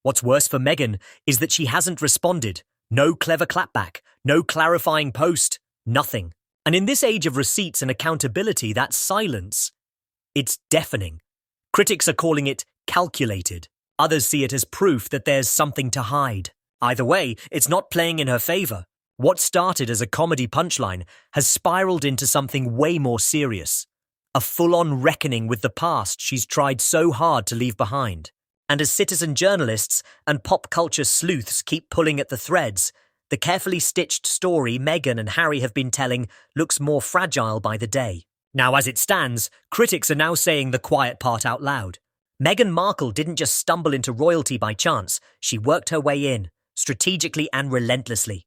What's worse for Meghan is that she hasn't responded. No clever clapback, no clarifying post, nothing. And in this age of receipts and accountability, that silence, it's deafening. Critics are calling it calculated. Others see it as proof that there's something to hide. Either way, it's not playing in her favor. What started as a comedy punchline has spiraled into something way more serious. A full-on reckoning with the past she's tried so hard to leave behind. And as citizen journalists and pop culture sleuths keep pulling at the threads, the carefully stitched story Meghan and Harry have been telling looks more fragile by the day. Now, as it stands, critics are now saying the quiet part out loud. Meghan Markle didn't just stumble into royalty by chance, she worked her way in, strategically and relentlessly.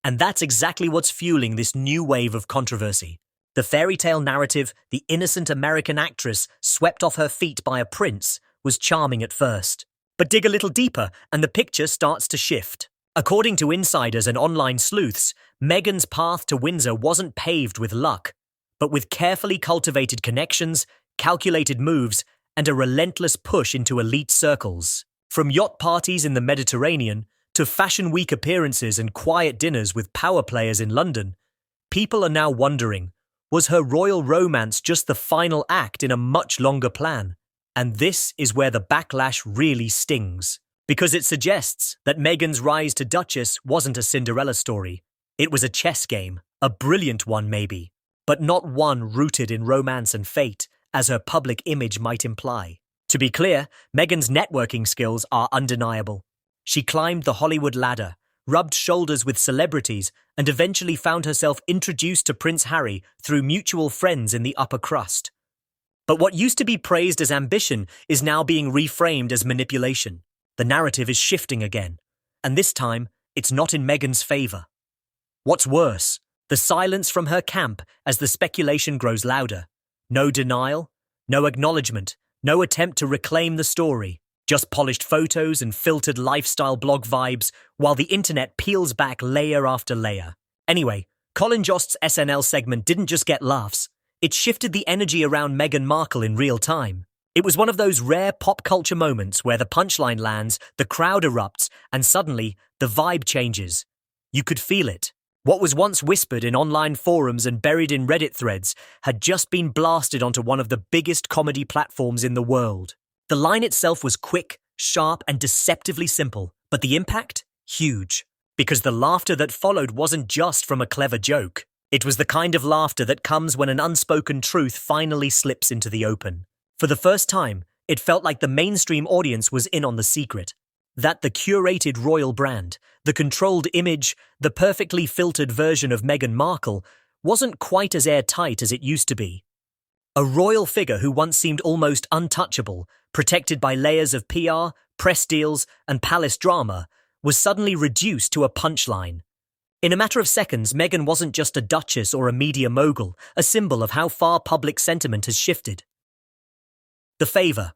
And that's exactly what's fueling this new wave of controversy. The fairy tale narrative, the innocent American actress swept off her feet by a prince, was charming at first. But dig a little deeper and the picture starts to shift. According to insiders and online sleuths, Meghan's path to Windsor wasn't paved with luck, but with carefully cultivated connections, calculated moves, and a relentless push into elite circles. From yacht parties in the Mediterranean to Fashion Week appearances and quiet dinners with power players in London, people are now wondering, was her royal romance just the final act in a much longer plan? And this is where the backlash really stings, because it suggests that Meghan's rise to Duchess wasn't a Cinderella story. It was a chess game, a brilliant one maybe, but not one rooted in romance and fate, as her public image might imply. To be clear, Meghan's networking skills are undeniable. She climbed the Hollywood ladder, rubbed shoulders with celebrities, and eventually found herself introduced to Prince Harry through mutual friends in the upper crust. But what used to be praised as ambition is now being reframed as manipulation. The narrative is shifting again, and this time, it's not in Meghan's favor. What's worse, the silence from her camp as the speculation grows louder. No denial, no acknowledgement, no attempt to reclaim the story. Just polished photos and filtered lifestyle blog vibes while the internet peels back layer after layer. Anyway, Colin Jost's SNL segment didn't just get laughs. It shifted the energy around Meghan Markle in real time. It was one of those rare pop culture moments where the punchline lands, the crowd erupts, and suddenly the vibe changes. You could feel it. What was once whispered in online forums and buried in Reddit threads had just been blasted onto one of the biggest comedy platforms in the world. The line itself was quick, sharp, and deceptively simple, but the impact? Huge. Because the laughter that followed wasn't just from a clever joke. It was the kind of laughter that comes when an unspoken truth finally slips into the open. For the first time, it felt like the mainstream audience was in on the secret. That the curated royal brand, the controlled image, the perfectly filtered version of Meghan Markle wasn't quite as airtight as it used to be. A royal figure who once seemed almost untouchable, protected by layers of PR, press deals, and palace drama, was suddenly reduced to a punchline. In a matter of seconds, Meghan wasn't just a duchess or a media mogul, a symbol of how far public sentiment has shifted. The favour.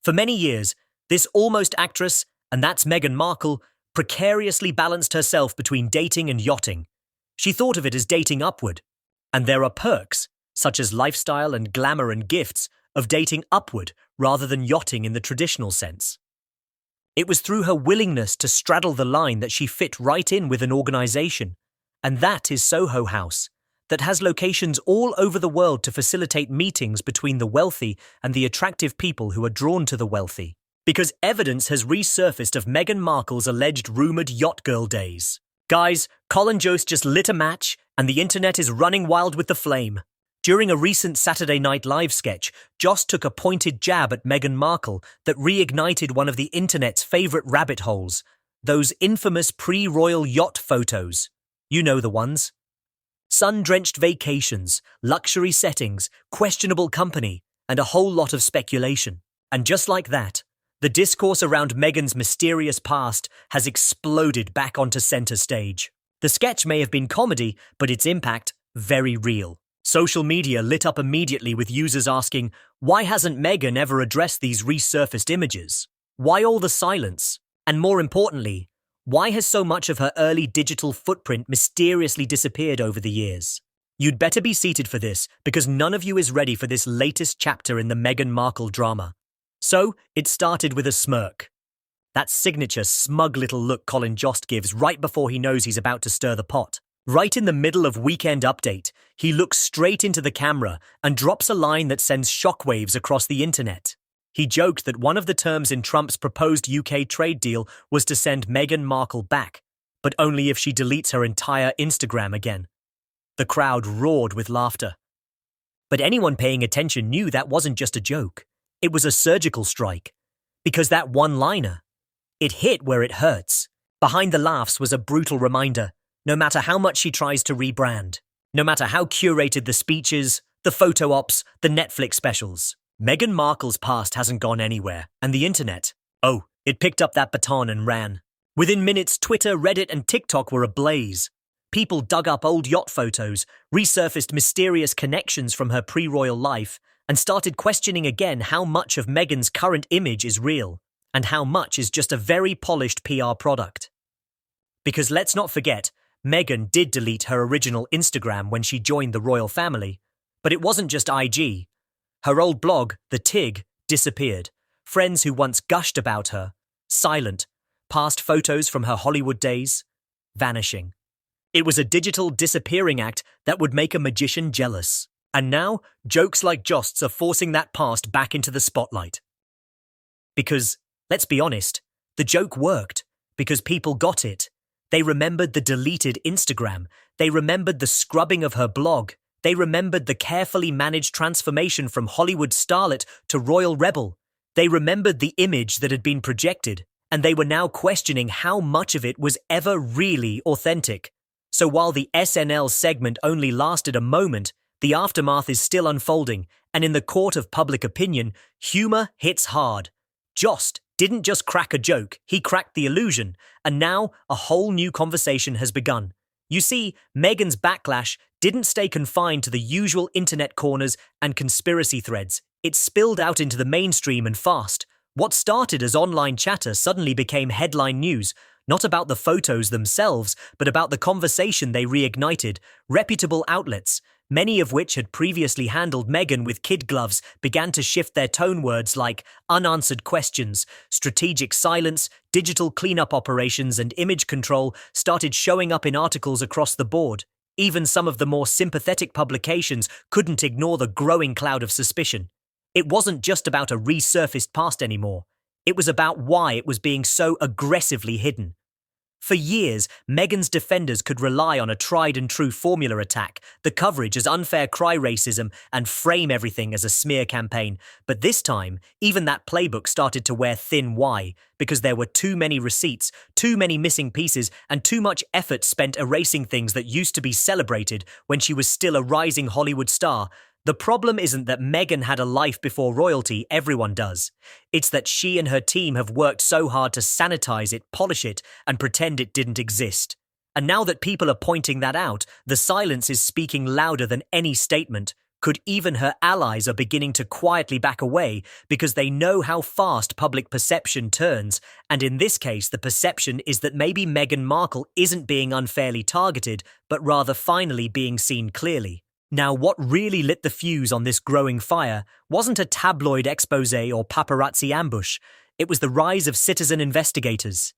For many years, this almost actress, and that's Meghan Markle, precariously balanced herself between dating and yachting. She thought of it as dating upward. And there are perks, such as lifestyle and glamour and gifts, of dating upward rather than yachting in the traditional sense. It was through her willingness to straddle the line that she fit right in with an organisation, and that is Soho House, that has locations all over the world to facilitate meetings between the wealthy and the attractive people who are drawn to the wealthy. Because evidence has resurfaced of Meghan Markle's alleged rumoured yacht girl days. Guys, Colin Jost just lit a match, and the internet is running wild with the flame. During a recent Saturday Night Live sketch, Jost took a pointed jab at Meghan Markle that reignited one of the internet's favourite rabbit holes, those infamous pre-royal yacht photos. You know the ones. Sun-drenched vacations, luxury settings, questionable company, and a whole lot of speculation. And just like that, the discourse around Meghan's mysterious past has exploded back onto centre stage. The sketch may have been comedy, but its impact, very real. Social media lit up immediately with users asking, why hasn't Meghan ever addressed these resurfaced images? Why all the silence? And more importantly, why has so much of her early digital footprint mysteriously disappeared over the years? You'd better be seated for this, because none of you is ready for this latest chapter in the Meghan Markle drama. So, it started with a smirk. That signature smug little look Colin Jost gives right before he knows he's about to stir the pot. Right in the middle of Weekend Update, he looks straight into the camera and drops a line that sends shockwaves across the internet. He joked that one of the terms in Trump's proposed UK trade deal was to send Meghan Markle back, but only if she deletes her entire Instagram again. The crowd roared with laughter. But anyone paying attention knew that wasn't just a joke. It was a surgical strike. Because that one-liner, it hit where it hurts. Behind the laughs was a brutal reminder. No matter how much she tries to rebrand, no matter how curated the speeches, the photo ops, the Netflix specials, Meghan Markle's past hasn't gone anywhere, and the internet, it picked up that baton and ran. Within minutes, Twitter, Reddit, and TikTok were ablaze. People dug up old yacht photos, resurfaced mysterious connections from her pre-royal life, and started questioning again how much of Meghan's current image is real, and how much is just a very polished PR product. Because let's not forget, Meghan did delete her original Instagram when she joined the royal family, but it wasn't just IG. Her old blog, The Tig, disappeared. Friends who once gushed about her, silent. Past photos from her Hollywood days, vanishing. It was a digital disappearing act that would make a magician jealous. And now, jokes like Jost's are forcing that past back into the spotlight. Because, let's be honest, the joke worked. Because people got it. They remembered the deleted Instagram. They remembered the scrubbing of her blog. They remembered the carefully managed transformation from Hollywood starlet to royal rebel. They remembered the image that had been projected, and they were now questioning how much of it was ever really authentic. So while the SNL segment only lasted a moment, the aftermath is still unfolding, and in the court of public opinion, humor hits hard. Jost didn't just crack a joke, he cracked the illusion, and now a whole new conversation has begun. You see, Meghan's backlash didn't stay confined to the usual internet corners and conspiracy threads. It spilled out into the mainstream and fast. What started as online chatter suddenly became headline news, not about the photos themselves, but about the conversation they reignited. Reputable outlets, many of which had previously handled Meghan with kid gloves, began to shift their tone. Words like unanswered questions, strategic silence, digital cleanup operations, and image control started showing up in articles across the board. Even some of the more sympathetic publications couldn't ignore the growing cloud of suspicion. It wasn't just about a resurfaced past anymore. It was about why it was being so aggressively hidden. For years, Meghan's defenders could rely on a tried-and-true formula attack, the coverage as unfair cry racism, and frame everything as a smear campaign. But this time, even that playbook started to wear thin. Why? Because there were too many receipts, too many missing pieces, and too much effort spent erasing things that used to be celebrated when she was still a rising Hollywood star. The problem isn't that Meghan had a life before royalty, everyone does. It's that she and her team have worked so hard to sanitize it, polish it, and pretend it didn't exist. And now that people are pointing that out, the silence is speaking louder than any statement. Could even her allies are beginning to quietly back away because they know how fast public perception turns, and in this case the perception is that maybe Meghan Markle isn't being unfairly targeted, but rather finally being seen clearly. Now, what really lit the fuse on this growing fire wasn't a tabloid exposé or paparazzi ambush. It was the rise of citizen investigators.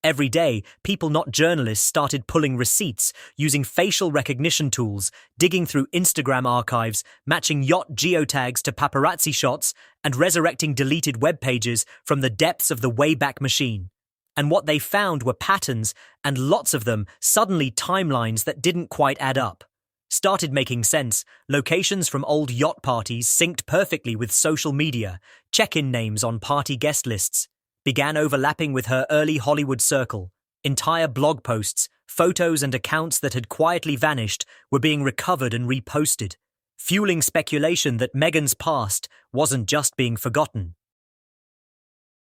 Every day, people not journalists started pulling receipts, using facial recognition tools, digging through Instagram archives, matching yacht geotags to paparazzi shots, and resurrecting deleted web pages from the depths of the Wayback Machine. And what they found were patterns, and lots of them, suddenly timelines that didn't quite add up. Started making sense. Locations from old yacht parties synced perfectly with social media. Check-in names on party guest lists began overlapping with her early Hollywood circle. Entire blog posts, photos and accounts that had quietly vanished were being recovered and reposted, fueling speculation that Meghan's past wasn't just being forgotten.